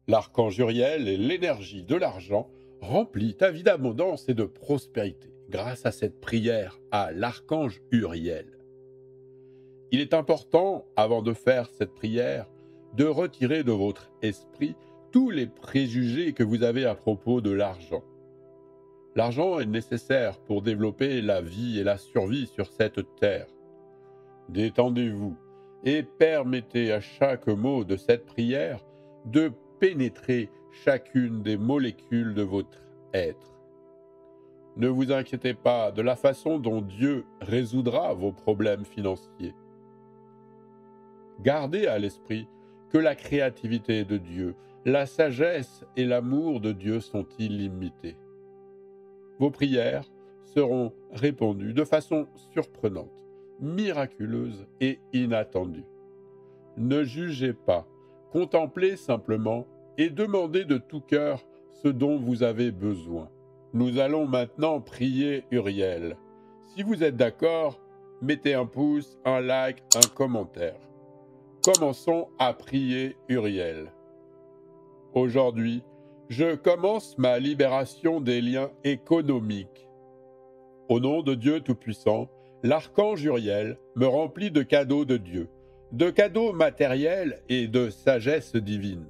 L'archange Uriel est l'énergie de l'argent, remplit ta vie d'abondance et de prospérité grâce à cette prière à l'archange Uriel. Il est important, avant de faire cette prière, de retirer de votre esprit tous les préjugés que vous avez à propos de l'argent. L'argent est nécessaire pour développer la vie et la survie sur cette terre. Détendez-vous et permettez à chaque mot de cette prière de pénétrer chacune des molécules de votre être. Ne vous inquiétez pas de la façon dont Dieu résoudra vos problèmes financiers. Gardez à l'esprit que la créativité de Dieu, la sagesse et l'amour de Dieu sont illimités. Vos prières seront répondues de façon surprenante, miraculeuse et inattendue. Ne jugez pas, contemplez simplement et demandez de tout cœur ce dont vous avez besoin. Nous allons maintenant prier Uriel. Si vous êtes d'accord, mettez un pouce, un like, un commentaire. Commençons à prier Uriel. Aujourd'hui, je commence ma libération des liens économiques. Au nom de Dieu Tout-Puissant, l'archange Uriel me remplit de cadeaux de Dieu, de cadeaux matériels et de sagesse divine.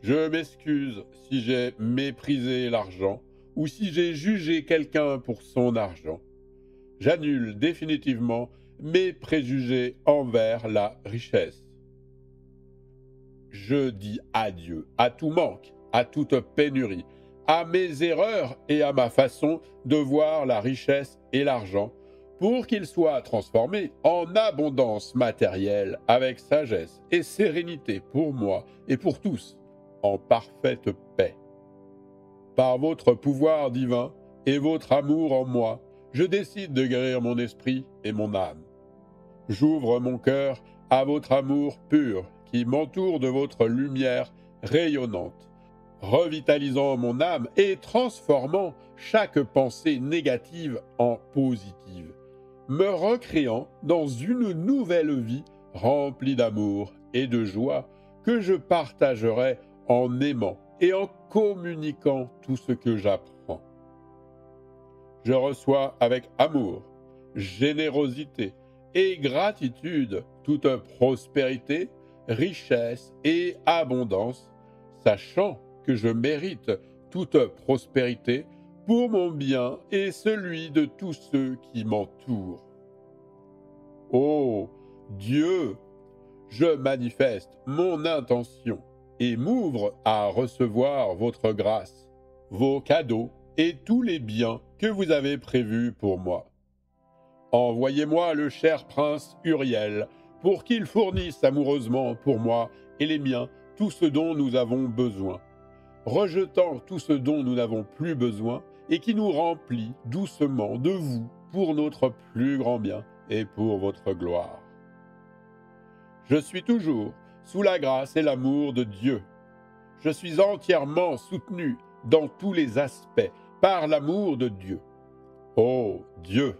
Je m'excuse si j'ai méprisé l'argent ou si j'ai jugé quelqu'un pour son argent. J'annule définitivement mes préjugés envers la richesse. Je dis adieu à tout manque, à toute pénurie, à mes erreurs et à ma façon de voir la richesse et l'argent, pour qu'ils soient transformés en abondance matérielle avec sagesse et sérénité pour moi et pour tous, en parfaite paix. Par votre pouvoir divin et votre amour en moi, je décide de guérir mon esprit et mon âme. J'ouvre mon cœur à votre amour pur qui m'entoure de votre lumière rayonnante, revitalisant mon âme et transformant chaque pensée négative en positive, me recréant dans une nouvelle vie remplie d'amour et de joie que je partagerai en aimant et en communiquant tout ce que j'apprends. Je reçois avec amour, générosité et gratitude toute prospérité, richesse et abondance, sachant que je mérite toute prospérité pour mon bien et celui de tous ceux qui m'entourent. Ô Dieu, je manifeste mon intention et m'ouvre à recevoir votre grâce, vos cadeaux et tous les biens que vous avez prévus pour moi. Envoyez-moi le cher prince Uriel pour qu'il fournisse amoureusement pour moi et les miens tout ce dont nous avons besoin, rejetant tout ce dont nous n'avons plus besoin et qui nous remplit doucement de vous pour notre plus grand bien et pour votre gloire. Je suis toujours sous la grâce et l'amour de Dieu. Je suis entièrement soutenu dans tous les aspects par l'amour de Dieu. Ô Dieu,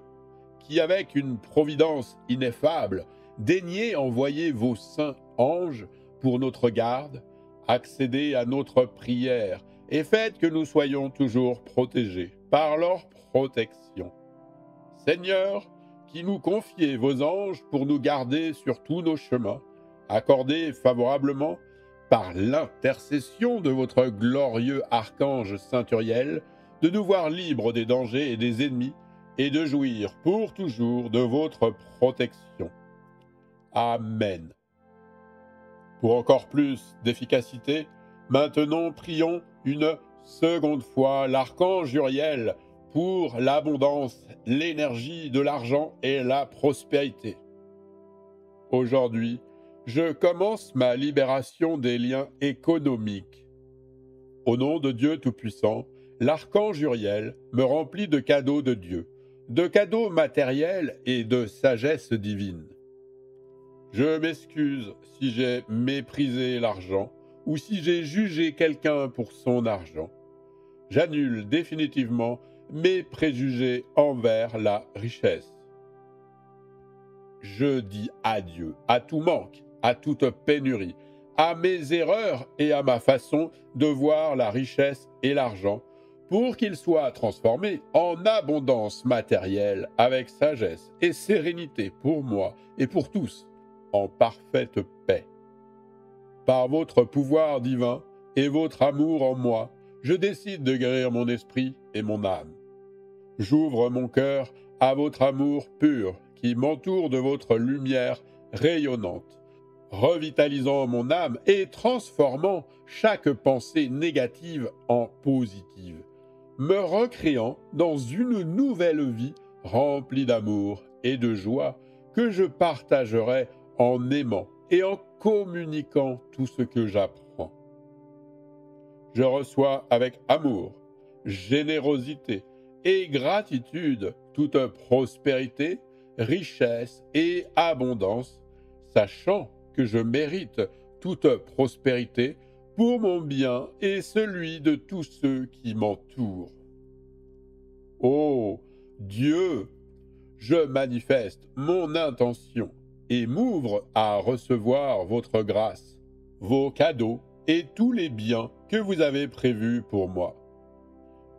qui avec une providence ineffable, daignez envoyer vos saints anges pour notre garde, accédez à notre prière et faites que nous soyons toujours protégés par leur protection. Seigneur, qui nous confiez vos anges pour nous garder sur tous nos chemins, accordez favorablement, par l'intercession de votre glorieux archange Saint Uriel, de nous voir libres des dangers et des ennemis, et de jouir pour toujours de votre protection. Amen. Pour encore plus d'efficacité, maintenant prions une seconde fois l'archange Uriel pour l'abondance, l'énergie de l'argent et la prospérité. Aujourd'hui, je commence ma libération des liens économiques. Au nom de Dieu Tout-Puissant, l'archange Uriel me remplit de cadeaux de Dieu, de cadeaux matériels et de sagesse divine. Je m'excuse si j'ai méprisé l'argent ou si j'ai jugé quelqu'un pour son argent. J'annule définitivement mes préjugés envers la richesse. Je dis adieu à tout manque, à toute pénurie, à mes erreurs et à ma façon de voir la richesse et l'argent, pour qu'ils soient transformés en abondance matérielle avec sagesse et sérénité pour moi et pour tous, en parfaite paix. Par votre pouvoir divin et votre amour en moi, je décide de guérir mon esprit et mon âme. J'ouvre mon cœur à votre amour pur qui m'entoure de votre lumière rayonnante, revitalisant mon âme et transformant chaque pensée négative en positive, me recréant dans une nouvelle vie remplie d'amour et de joie que je partagerai en aimant et en communiquant tout ce que j'apprends. Je reçois avec amour, générosité et gratitude toute prospérité, richesse et abondance, sachant que je mérite toute prospérité pour mon bien et celui de tous ceux qui m'entourent. Ô Dieu, je manifeste mon intention et m'ouvre à recevoir votre grâce, vos cadeaux et tous les biens que vous avez prévus pour moi.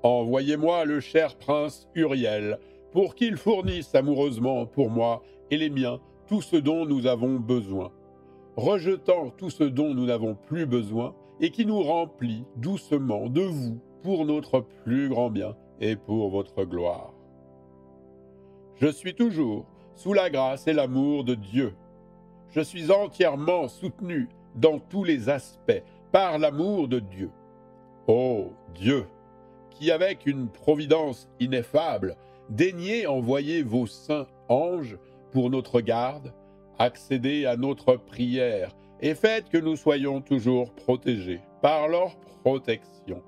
Envoyez-moi le cher prince Uriel pour qu'il fournisse amoureusement pour moi et les miens tout ce dont nous avons besoin, rejetant tout ce dont nous n'avons plus besoin et qui nous remplit doucement de vous pour notre plus grand bien et pour votre gloire. Je suis toujours sous la grâce et l'amour de Dieu. Je suis entièrement soutenu dans tous les aspects par l'amour de Dieu. Ô Dieu, qui avec une providence ineffable, daignez envoyer vos saints anges pour notre garde, accédez à notre prière et faites que nous soyons toujours protégés par leur protection.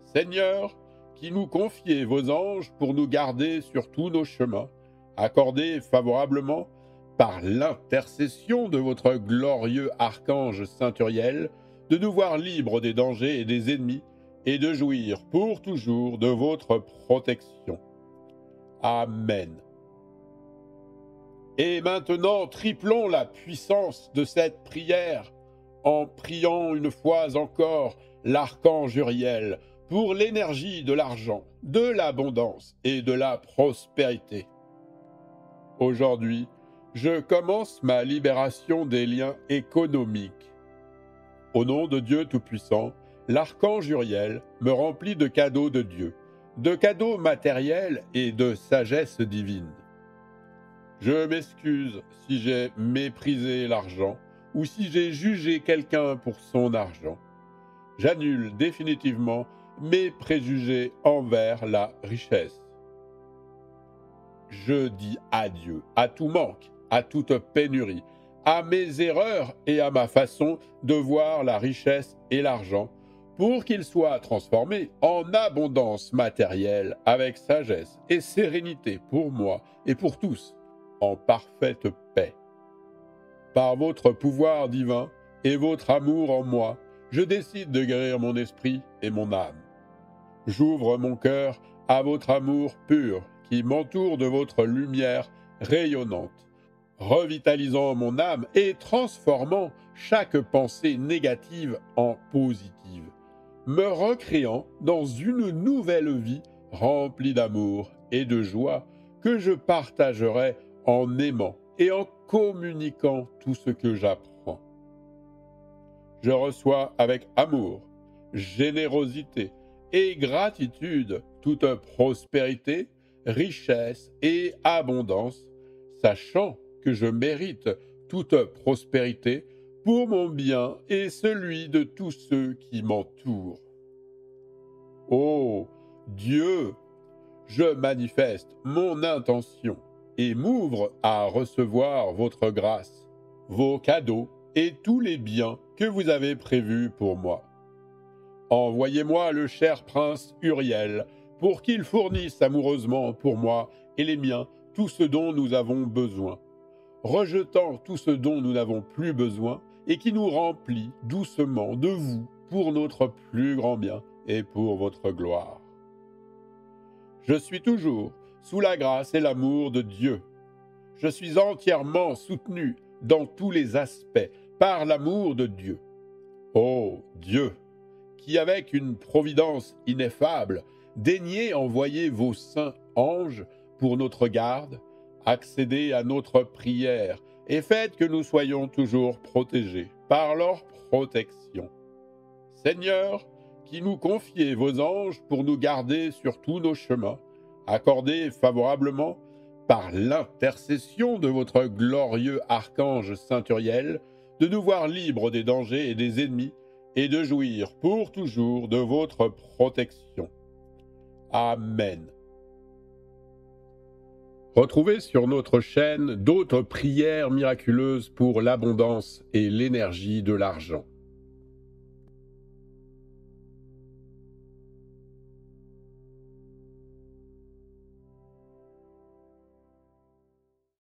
Seigneur, qui nous confiez vos anges pour nous garder sur tous nos chemins, accordez favorablement, par l'intercession de votre glorieux archange Saint Uriel, de nous voir libres des dangers et des ennemis, et de jouir pour toujours de votre protection. Amen. Et maintenant, triplons la puissance de cette prière en priant une fois encore l'archange Uriel pour l'énergie de l'argent, de l'abondance et de la prospérité. Aujourd'hui, je commence ma libération des liens économiques. Au nom de Dieu Tout-Puissant, l'archange Uriel me remplit de cadeaux de Dieu, de cadeaux matériels et de sagesse divine. Je m'excuse si j'ai méprisé l'argent ou si j'ai jugé quelqu'un pour son argent. J'annule définitivement mes préjugés envers la richesse. Je dis adieu à tout manque, à toute pénurie, à mes erreurs et à ma façon de voir la richesse et l'argent, pour qu'ils soient transformés en abondance matérielle avec sagesse et sérénité pour moi et pour tous, en parfaite paix. Par votre pouvoir divin et votre amour en moi, je décide de guérir mon esprit et mon âme. J'ouvre mon cœur à votre amour pur qui m'entoure de votre lumière rayonnante, revitalisant mon âme et transformant chaque pensée négative en positive, me recréant dans une nouvelle vie remplie d'amour et de joie que je partagerai en aimant et en communiquant tout ce que j'apprends. Je reçois avec amour, générosité et gratitude toute prospérité, richesse et abondance, sachant que je mérite toute prospérité pour mon bien et celui de tous ceux qui m'entourent. Ô Dieu, je manifeste mon intention et m'ouvre à recevoir votre grâce, vos cadeaux et tous les biens que vous avez prévus pour moi. Envoyez-moi le cher prince Uriel pour qu'il fournisse amoureusement pour moi et les miens tout ce dont nous avons besoin, rejetant tout ce dont nous n'avons plus besoin et qui nous remplit doucement de vous pour notre plus grand bien et pour votre gloire. Je suis toujours sous la grâce et l'amour de Dieu. Je suis entièrement soutenu dans tous les aspects par l'amour de Dieu. Ô Dieu, qui avec une providence ineffable, daignez envoyer vos saints anges pour notre garde, accédez à notre prière et faites que nous soyons toujours protégés par leur protection. Seigneur, qui nous confiez vos anges pour nous garder sur tous nos chemins, accordez favorablement, par l'intercession de votre glorieux archange Saint Uriel, de nous voir libres des dangers et des ennemis, et de jouir pour toujours de votre protection. Amen. Retrouvez sur notre chaîne d'autres prières miraculeuses pour l'abondance et l'énergie de l'argent.